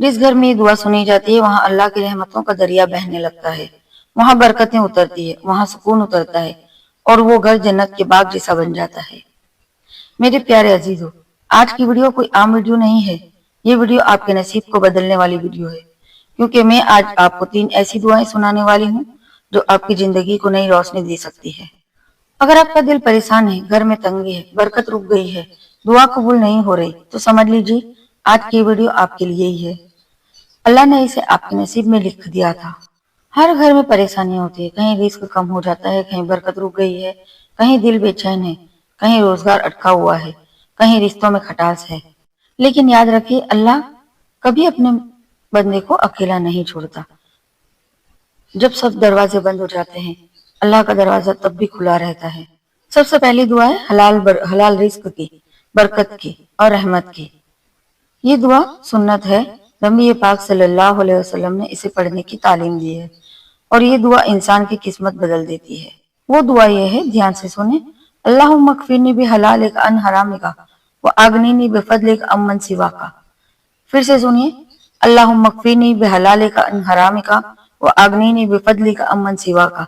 جس گھر میں یہ دعا سنی جاتی ہے وہاں اللہ کی رحمتوں کا دریا بہنے لگتا ہے، وہاں برکتیں اترتی ہے، وہاں سکون اترتا ہے اور وہ گھر جنت کے باغ جیسا بن جاتا ہے۔ میرے پیارے عزیزو، آج کی ویڈیو کوئی عام ویڈیو نہیں ہے، یہ ویڈیو آپ کے نصیب کو بدلنے والی ویڈیو ہے، کیونکہ میں آج آپ کو 3 ایسی دعائیں سنانے والی ہوں جو آپ کی زندگی کو نئی روشنی دے سکتی ہے۔ اگر آپ کا دل پریشان ہے، گھر میں تنگی ہے، برکت رک گئی ہے، دعا قبول نہیں ہو رہی، تو سمجھ لیجیے آج کی ویڈیو آپ کے لیے ہی ہے۔ اللہ نے اسے آپ کے نصیب میں لکھ دیا تھا۔ ہر گھر میں پریشانیاں ہوتی ہے، کہیں رزق کم ہو جاتا ہے، کہیں برکت رک گئی ہے، کہیں دل بے چین ہے، کہیں روزگار اٹکا ہوا ہے، کہیں رشتوں میں کھٹاس ہے۔ لیکن یاد رکھیے اللہ کبھی اپنے بندے کو اکیلا نہیں چھوڑتا۔ جب سب دروازے بند ہو جاتے ہیں، اللہ کا دروازہ تب بھی کھلا رہتا ہے۔ سب سے پہلی دعا ہے حلال رزق کی، برکت کی اور رحمت کی۔ یہ دعا سنت ہے، نبی پاک صلی اللہ علیہ وسلم نے اسے پڑھنے کی تعلیم دی ہے اور یہ دعا انسان کی قسمت بدل دیتی ہے۔ وہ دعا یہ ہے، دھیان سے سنیں۔ اللہم اکفنی بحلالک عن حرامک واغننی بفضلک عمن سواک۔ پھر سے سنیے، اللہم اکفنی بحلالک عن حرامک واغننی بفضلک عمن سواک۔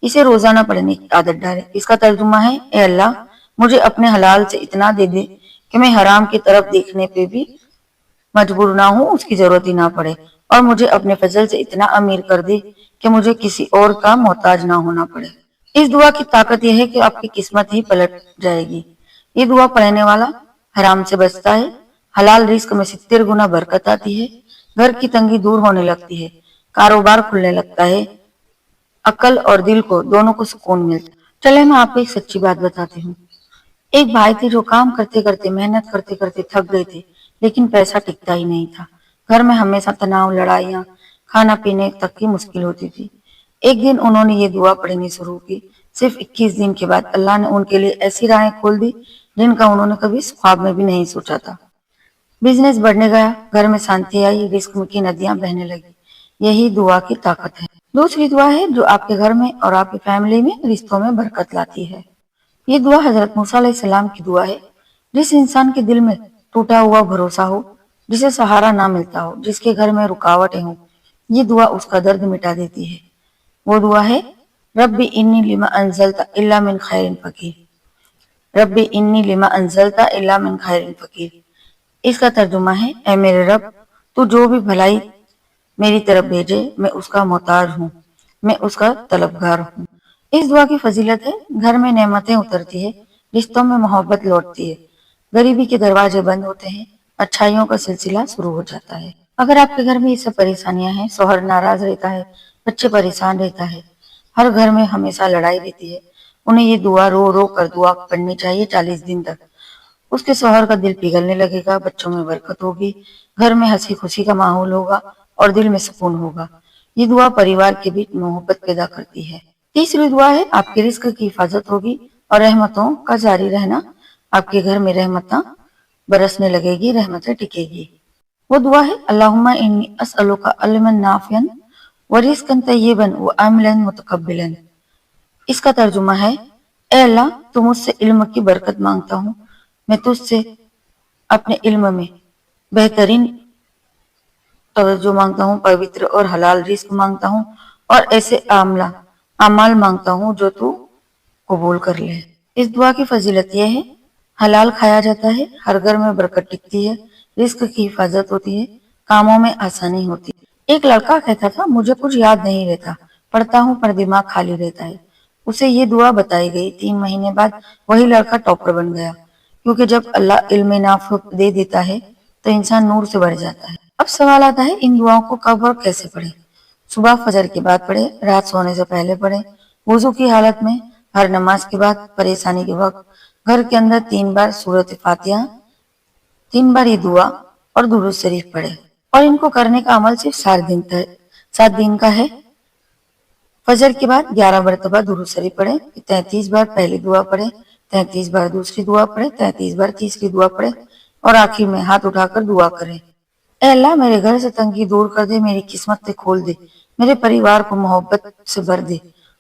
اسے روزانہ پڑھنے کی عادت ڈالیں۔ اس کا ترجمہ ہے، اے اللہ مجھے اپنے حلال سے اتنا دے دے کہ میں حرام کی طرف دیکھنے پہ بھی مجبور نہ ہوں، اس کی ضرورت ہی نہ پڑے، اور مجھے اپنے فضل سے اتنا امیر کر دے کہ مجھے کسی اور کا محتاج نہ ہونا پڑے۔ اس دعا کی طاقت یہ ہے کہ آپ کی قسمت ہی پلٹ جائے گی۔ یہ دعا پڑھنے والا حرام سے بچتا ہے، حلال رزق میں 70 گنا برکت آتی ہے، گھر کی تنگی دور ہونے لگتی ہے، کاروبار کھلنے لگتا ہے، عقل اور دل کو دونوں کو سکون ملتا ہے۔ چلے میں آپ کو ایک سچی بات بتاتی ہوں۔ ایک بھائی تھے جو کام کرتے کرتے محنت کرتے کرتے تھک گئے تھے، لیکن پیسہ ٹکتا ہی نہیں تھا۔ گھر میں ہمیشہ تناؤ، لڑائیاں، کھانا پینے تک کی مشکل ہوتی تھی۔ ایک دن انہوں نے یہ دعا پڑھنی شروع کی۔ صرف 21 دن کے بعد اللہ نے ان کے لیے ایسی راہیں کھول دی جن کا انہوں نے کبھی خواب میں بھی نہیں سوچا تھا۔ بزنس بڑھنے گیا، گھر میں شانتی آئی، رزق کی ندیاں بہنے لگی۔ یہی دعا کی طاقت ہے۔ دوسری دعا ہے جو آپ کے گھر میں اور آپ کی فیملی میں رشتوں میں برکت لاتی ہے۔ یہ دعا حضرت موسیٰ علیہ السلام کی دعا ہے۔ جس انسان کے دل میں ٹوٹا ہوا بھروسہ ہو، جسے سہارا نہ ملتا ہو، جس کے گھر میں رکاوٹیں ہوں، یہ دعا اس کا درد مٹا دیتی ہے۔ وہ دعا ہے، رب انی لما انزلت الا من خیر فقیر۔ رب انی لما انزلت الا من خیر فقیر۔ اس کا ترجمہ ہے، اے میرے رب تو جو بھی بھلائی میری طرف بھیجے میں اس کا محتاج ہوں، میں اس کا طلبگار ہوں۔ اس دعا کی فضیلت ہے، گھر میں نعمتیں اترتی ہے، رشتوں میں محبت لوٹتی ہے، غریبی کے دروازے بند ہوتے ہیں، اچھائیوں کا سلسلہ شروع ہو جاتا ہے۔ اگر آپ کے گھر میں یہ سب پریشانیاں ہیں، شوہر ناراض رہتا ہے، بچے پریشان رہتا ہے، ہر گھر میں ہمیشہ لڑائی رہتی ہے، انہیں یہ دعا رو رو کر دعا پڑھنی چاہیے 40 دن تک۔ اس کے شوہر کا دل پگھلنے لگے گا، بچوں میں برکت ہوگی، گھر میں ہنسی خوشی کا ماحول ہوگا اور دل میں سکون ہوگا۔ یہ دعا پریوار کے بیچ محبت پیدا کرتی ہے۔ تیسری دعا ہے، آپ کے رزق کی حفاظت ہوگی اور رحمتوں کا جاری رہنا۔ آپ کے گھر میں رحمتاں برسنے لگے گی، رحمتیں ٹکے گی۔ وہ دعا ہے، اللہم انی اسألک علما نافعا ورزقا طیبا وعملا متقبلا۔ اس کا ترجمہ ہے، اے اللہ تو مجھ سے علم کی برکت مانگتا ہوں، میں تجھ سے اپنے علم میں بہترین توجہ مانگتا ہوں، پوتر اور حلال رزق مانگتا ہوں، اور ایسے اعمال مانگتا ہوں جو تو قبول کر لے۔ اس دعا کی فضیلت یہ ہے، حلال کھایا جاتا ہے، ہر گھر میں برکت ٹکتی ہے، رزق کی حفاظت ہوتی ہے، کاموں میں آسانی ہوتی ہے۔ ایک لڑکا کہتا تھا، مجھے کچھ یاد نہیں رہتا، پڑھتا ہوں پر دماغ خالی رہتا ہے۔ اسے یہ دعا بتائی گئی، 3 مہینے بعد وہی لڑکا ٹاپر بن گیا، کیونکہ جب اللہ علم نافع دے دیتا ہے تو انسان نور سے بڑھ جاتا ہے۔ اب سوال آتا ہے، ان دعاؤں کو کب اور کیسے پڑھیں؟ صبح فجر کے بعد پڑھیں، رات سونے سے پہلے پڑھیں، وضو کی حالت میں، ہر نماز کے بعد، پریشانی کے وقت، گھر کے اندر 3 بار سورۃ فاتحہ، 3 بار یہ دعا اور درود شریف پڑھے۔ اور ان کو کرنے کا عمل صرف 7 دن کا ہے۔ فجر کے بعد 11 مرتبہ درود شریف پڑھیں، 33 بار پہلی دعا پڑھیں، 33 بار دوسری دعا پڑھیں، 33 بار تیسری دعا پڑھیں، اور آخر میں ہاتھ اٹھا کر دعا کریں، اے اللہ میرے گھر سے تنگی دور کر دے، میری قسمت کھول دے، میرے پریوار کو محبت سے بھر دے،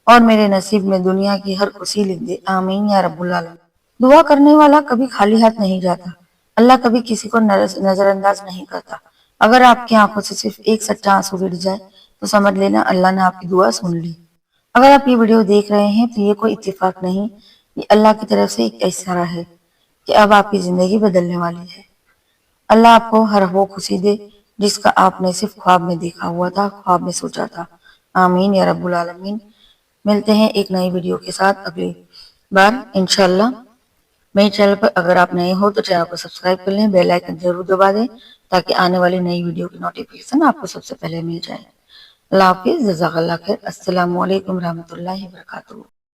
اور میرے نصیب میں دنیا کی ہر خوشی لکھ دے، آمین یا رب العالمین۔ دعا کرنے والا کبھی خالی ہاتھ نہیں جاتا۔ اللہ کبھی کسی کو نظر انداز نہیں کرتا۔ اگر آپ کی آنکھوں سے صرف ایک سٹا آنسو گر جائے تو سمجھ لینا اللہ نے آپ کی دعا سن لی۔ اگر آپ یہ ویڈیو دیکھ رہے ہیں تو یہ کوئی اتفاق نہیں، یہ اللہ کی طرف سے ایک اشارہ ہے کہ اب آپ کی زندگی بدلنے والی ہے۔ اللہ آپ کو ہر وہ خوشی دے جس کا آپ نے صرف خواب میں دیکھا ہوا تھا، خواب میں سوچا تھا۔ آمین یا رب العالمین۔ ملتے ہیں ایک نئی ویڈیو کے ساتھ اگلی بار انشاءاللہ۔ میرے چینل پر اگر آپ نئے ہو تو چینل کو سبسکرائب کر لیں، بیل آئیکن ضرور دبا دیں تاکہ آنے والی نئی ویڈیو کی نوٹیفیکیشن آپ کو سب سے پہلے مل جائے۔ اللہ حافظ، جزاک اللہ خیر، السلام علیکم رحمۃ اللہ وبرکاتہ۔